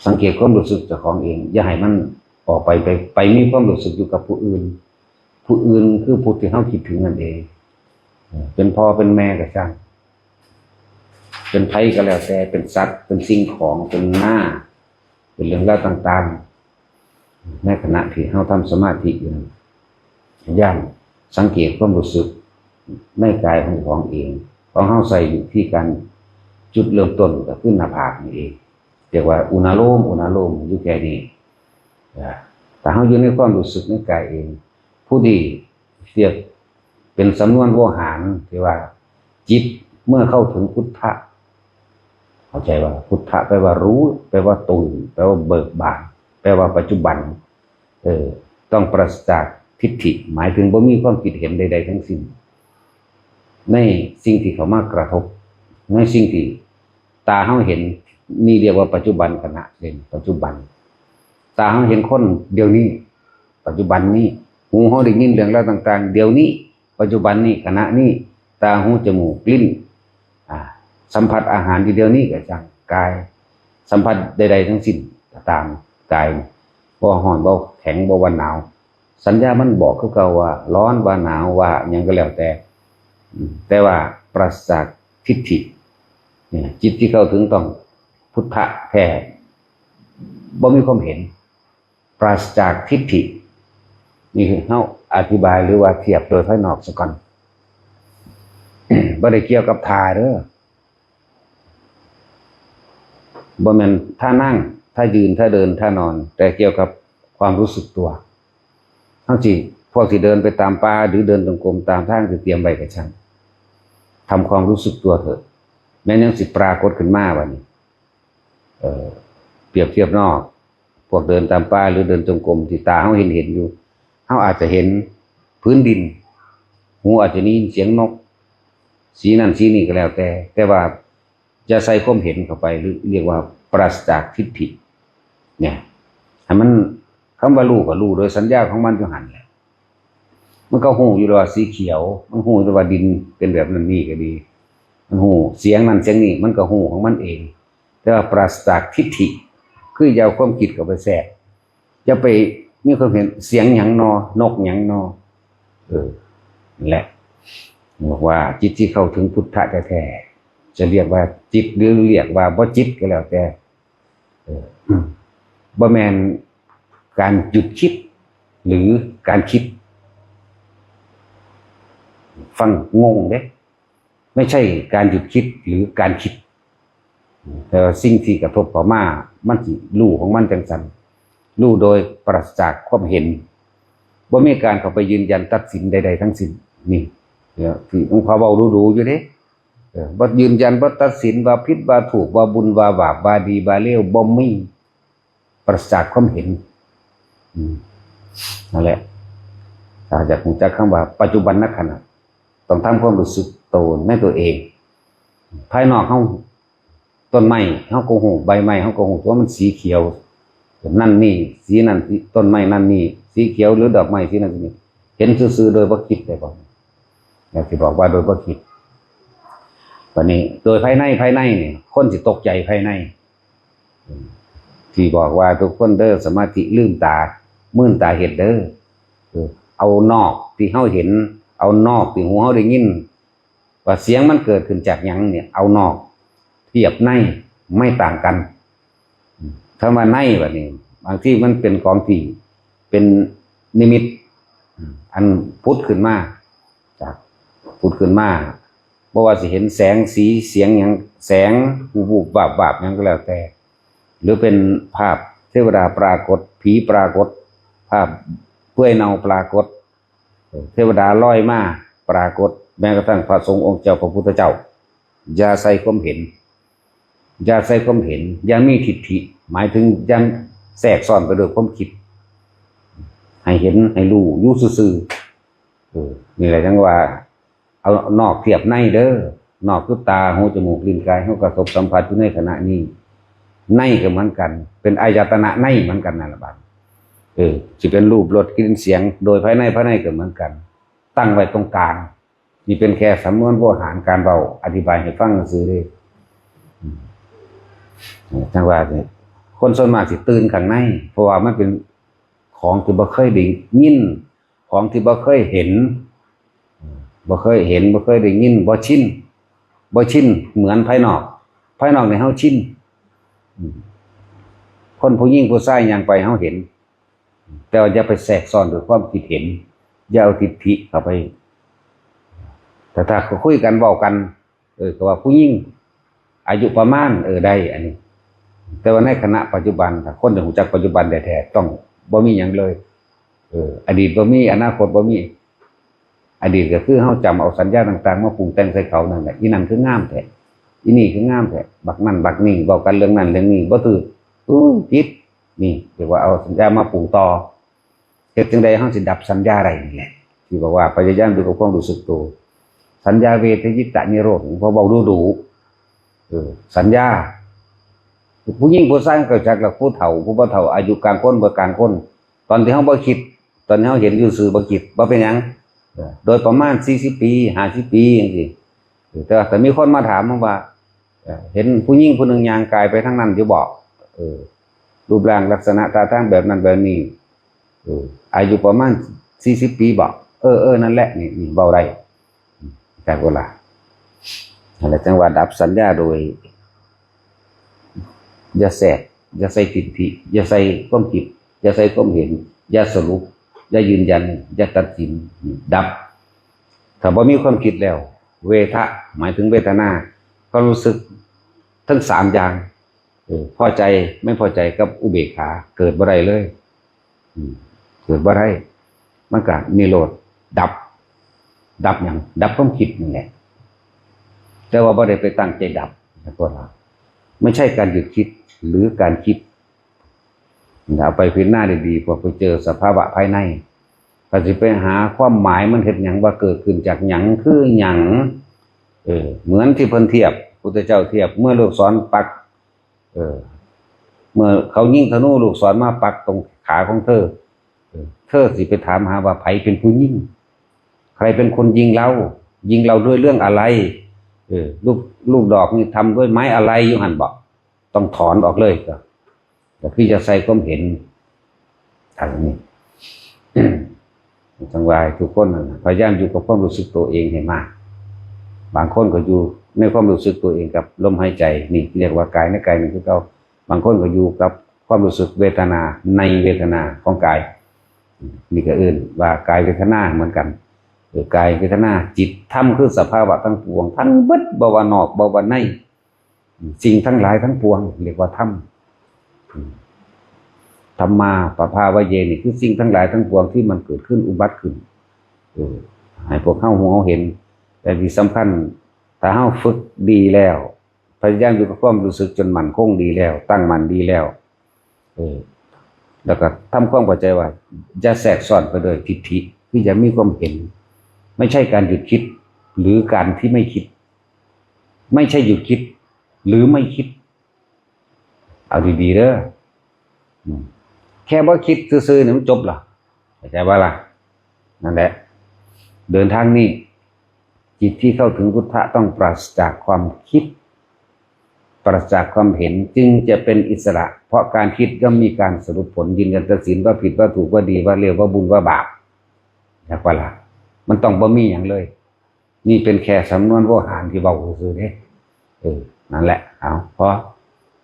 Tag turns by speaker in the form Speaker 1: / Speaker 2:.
Speaker 1: สังเกตความรู้สึกเจ้าของเองอย่าให้มันออกไปมีความรู้สึกอยู่กับผู้อื่นคือผู้ที่เฮาคิดถึงนั่นเองเป็นพ่อเป็นแม่ก็ช่างเป็นไผก็แล้วแต่เป็นสัตว์เป็นสิ่งของเป็นหน้าเป็นเรื่องราวต่างๆในขณะที่เฮาทำสมาธิอยู่ย่านสังเกตความรู้สึกในกายของเองของเฮาใส่อยู่ที่การจุดเริ่มต้นก็คือหน้าผากนี่เองเรียกว่าอุณาโลมอยู่แค่นี้แต่เฮาอยู่ในความรู้สึกในกายเองผู้ที่เรียกเป็นสำนวนโวหารที่ว่าจิตเมื่อเข้าถึงพุทธะเข้าใจว่าพุทธะแปลว่ารู้แปลว่าตื่นแปลว่าเบิกบานแปลว่าปัจจุบันต้องปราศจากทิฏฐิหมายถึงบ่มีความคิดเห็นใดๆทั้งสิ้นในสิ่งที่เขามากระทบในสิ่งที่ตาเฮาเห็นนี่เรียกว่าปัจจุบันขณะเป็นปัจจุบันตาเฮาเห็นคนเดี๋ยวนี้ปัจจุบันนี้หูเฮาได้ยินเรื่องราวต่างๆเดี๋ยวนี้ปัจจุบันนี้ขณะนี้ตาหูจมูกลิ้นสัมผัสอาหารที่เดียวนี้ก็จังกายสัมผัสใดๆทั้งสิ้นตามกายบ่ร้อนบ่แข็งบ่ว่าหนาวสัญญามันบอกคือเก่าว่าร้อนว่าหนาวว่าหยังก็แล้วแต่ว่าปราศจากทิฏฐิเนี่ยจิตที่เข้าถึงต้องพุทธะแท้บ่มีความเห็นปราศจากทิฏฐินี่คือเฮาอธิบายหรือว่าเทียบโดยภายนอกซะก่อน บ่ได้เกี่ยวกับท่าเด้อบ่แม่นท่านั่งท่ายืนท่าเดินท่านอนแต่เกี่ยวกับความรู้สึกตัวเฮาสิพวกที่เดินไปตามป่าหรือเดินจงกรมตามทางที่เตรียมไว้ก็ช่างทำความรู้สึกตัวเถอะแม้ยังสิปรากฏขึ้นมาว่านี่เปรียบเทียบนอกพวกเดินตามป่าหรือเดินจงกรมที่ตาเฮาเห็นอยู่เฮาอาจจะเห็นพื้นดินหูอาจจะได้ยินเสียงนกสีนั่นสีนี่ก็แล้วแต่ว่าจะใส่ความเห็นเข้าไปหรือเรียกว่าปราศจากทิฏฐิเนี่ยให้มันคำว่ารู้ก็รู้โดยสัญญาของมันอยู่หั่นแหละมันก็ฮู้อยู่ว่าสีเขียวมันฮู้อยู่ว่าดินเป็นแบบนั้นนี่ก็ดีมันฮู้เสียงนั้นเสียงนี้มันก็ฮู้ของมันเองแต่ว่าปราศจากทิฏฐิคืออย่าเอาความคิดเข้าไปแทรกจะไปมีความเห็นเสียงหยังนอนกหยังนอนั่นแหละบอกว่าจิตที่เข้าถึงพุทธะแท้ๆจะเรียกว่าจิตหรือเรียกว่าบ่จิตก็แล้วแต่บ่แม่นการหยุดคิดหรือการคิดฟังงงเด้ไม่ใช่การหยุดคิดหรือการคิดแต่สิ่งที่กระทบเข้ามามันสิรู้ของมันจังซั่นรู้โดยปราศจากความเห็นบ่มีการเข้าไปยืนยันตัดสินใดๆทั้งสิ้นนี่ที่องค์พระเว้าดูๆอยู่เด้บ่ยืนยันบ่ตัดสินว่าผิดว่าถูกว่าบุญว่าบาปว่าดีว่าเลวบ่มีปราศจากความเห็นนั่นแหละถ้าอยากรู้จักคำว่าปัจจุบันณขณะต้องทำความรู้สึกโตในตัวเองภายนอกเฮาต้นไม้เฮาก็ฮู้ใบไม้เฮาก็ฮู้ว่ามันสีเขียวนั่นนี่สีนั่นต้นไม้นั่นนี่สีเขียวหรือดอกไม้สีนั่นนี่เห็นซื่อๆโดยบ่คิดได้บ่อยากสิบอกว่าโดยบ่คิดวันนี้โดยภายในนี่คนสิตกใจภายในที่บอกว่าทุกคนเด้อสมาธิลืมตามื่นตาเห็นเด้อเอานอกที่เฮาเห็นเอานอกที่หูเฮาได้ยินว่าเสียงมันเกิดขึ้นจากหยังเนี่ยเอานอกเทียบในไม่ต่างกันถ้าว่าในแบบนี้บางที่มันเป็นของที่เป็นนิมิตอันพุทธขึ้นมาจากพุทธขึ้นมาเพราะว่าสิเห็นแสงสีเสียงหยังแสงวูบๆวาบๆหยังก็แล้วแต่หรือเป็นภาพเทวดาปรากฏผีปรากฏภาพเปื่อยเน่าปรากฏเทวดาลอยมาปรากฏแม้กระทั่งพระสงฆ์องค์เจ้าพระพุทธเจ้าอย่าใส่ความเห็นอย่ามีทิฏฐิหมายถึงยังแทรกซ้อนไปด้วยความคิดให้เห็นให้รู้อยู่ซื่อๆนี่แหละจังว่าเอานอกเทียบในเด้อนอกคือตาหูจมูกลิ้นกายเฮากระทบสัมผัสอยู่ในขณะนี้ในก็เหมือนกันเป็นอายตนะในเหมือนกันนั่นล่ะบัดสิเป็นรูปรสกลิ่นเสียงโดยภายในก็เหมือนกันตั้งไว้ตรงกลางนี่เป็นแค่สำนวนโบราณการเบาอธิบายให้ฟังซื่อเด้จังว่าเนี่ยค คนส่วนมากสิตื่นข้างในเพราะว่ามันเป็นของที่บ่เคยได้ยินของที่บ่เคยเห็นบ่เคยได้ยินบ่ชินเหมือนภายนอกในเฮาชินคนผู้หญิงผู้ชายยังไปเฮาเห็นแต่ว่าอย่าไปแทรกซ้อนด้วยความคิดเห็นอย่าเอาทิฏฐิเข้าไปแต่ถ้าคุยกันเว้ากันก็ว่าผู้หญิงอายุประมาณได้อันนี้แต่ว่าในคณะปัจจุบันถ้าคนจะรู้จักปัจจุบันแท้ๆต้องบ่มีหยังเลยอดีตบ่มีอนาคตบ่มีอดีตก็คือเฮาจำเอาสัญญาต่างๆมาปรุงแต่งใส่เขานั่นแหละอีนั่นคืองามแท้อีนี่คืองามแท้บักนั่นบักนี่เว้ากันเรื่องนั้นเรื่องนี้บ่ถือผิดนี่เรียกว่าเอาสัญญามาปรุงต่อเฮ็ดจังได๋เฮาสิดับสัญญาได้นี่แหละที่บอกว่าพยายามดูกับความรู้สึกตัวสัญญาเวทยิตะนิโรธพอเว้าดูสัญญาผู้หญิงผู้ชายก็จักแล้วผู้เฒ่าผู้บ่เฒ่าอายุกลางคนบ่กลางคนตอนที่เฮาบ่คิดตอนที่เฮาเห็นอยู่ซื่อบ่คิดบ่เป็นหยังโดยประมาณ40ปี50ปีจังซี่แต่มีคนมาถามว่าเห็นผู้หญิงผู้หนึงย่างกายไปทางนั้นอยู่บ่รูปร่างลักษณะท่าทางแบบนั้นแบบนี้อายุประมาณ40ปีบ่นั่นแหละนี่เว้าได้แต่เวลาอะไรจังหวะดับสัญญาโดยอย่าแทรกอย่าใส่ทิฏฐิอย่าใส่ความคิดอย่าใส่ความเห็นอย่าสรุปอย่ายืนยันอย่าตัดสินดับถ้าบ่มีความคิดแล้วเวทะหมายถึงเวทนาก็รู้สึกทั้ง3อย่างพอใจไม่พอใจกับอุเบกขาเกิดบ่ได้เลยเกิดบ่ได้มันก็นิโรธดับหยังดับความคิดนั่นแหละแต่ว่าบ่ได้ไปตั้งใจดับตัวเราไม่ใช่การหยุดคิดหรือการคิดเอาไปพิจารณาดีๆพอไปเจอสภาวะภายในก็สิไปหาความหมายมันเฮ็ดหยังว่าเกิดขึ้นจากหยังคือหยังเหมือนที่เพิ่นเทียบพุทธเจ้าเทียบเมื่อลูกศรปักเมื่อเขายิงธนูลูกศรมาปักตรงขาของเธอสิไปถามหาว่าไผเป็นผู้ยิงใครเป็นคนยิงเราด้วยเรื่องอะไรลูกดอกนี่ทำด้วยไม้อะไรอยู่หั่นบอกต้องถอนออกเลยก็แต่พี่จะใส่ความเห็นทางนี้จังหวะทุกคนพยายามอยู่กับความรู้สึกตัวเองให้มากบางคนก็อยู่ในความรู้สึกตัวเองกับลมหายใจนี่เรียกว่ากายในกายนี่คือเขาบางคนก็อยู่กับความรู้สึกเวทนาในเวทนาของกายนี่ก็อื่นว่ากายเวทนาเหมือนกันกายเวทนาจิตธรรมคือสภาวะทั้งปวงทั้งเบิดบ่ว่านอกบ่ว่าในสิ่งทั้งหลายทั้งปวงเรียกว่าธรรมธรรมาปภาวะเยนี่คือสิ่งทั้งหลายทั้งปวงที่มันเกิดขึ้นอุบัติขึ้นให้พวกเฮาหูเฮาเห็นแต่ที่สำคัญถ้าเฮาฝึกดีแล้วพยายามอยู่กับความรู้สึกจนมั่นคงดีแล้วตั้งมั่นดีแล้วแล้วก็ทำความเข้าใจว่าจะแทรกซ้อนไปโดยทิฏฐิที่จะมีความเห็นไม่ใช่การหยุดคิดหรือการที่ไม่คิดไม่ใช่หยุดคิดหรือไม่คิดเอาดีๆเด้อแค่ว่าคิดซื่อๆเนี่ยมันจบหรอเข้าใจว่าล่ะนั่นแหละเดินทางนี้จิตที่เข้าถึงพุทธะต้องปราศจากความคิดปราศจากความเห็นจึงจะเป็นอิสระเพราะการคิดย่อมมีการสรุปผลยืนยันตัดสินว่าผิดว่าถูกว่าดีว่าเลวว่าบุญว่าบาปเข้าใจว่าล่ะมันต้องบ่มีอย่างเลยนี่เป็นแค่สำนวนโวหารที่เบาซื่อๆเด้นั่นแหละเอาพอ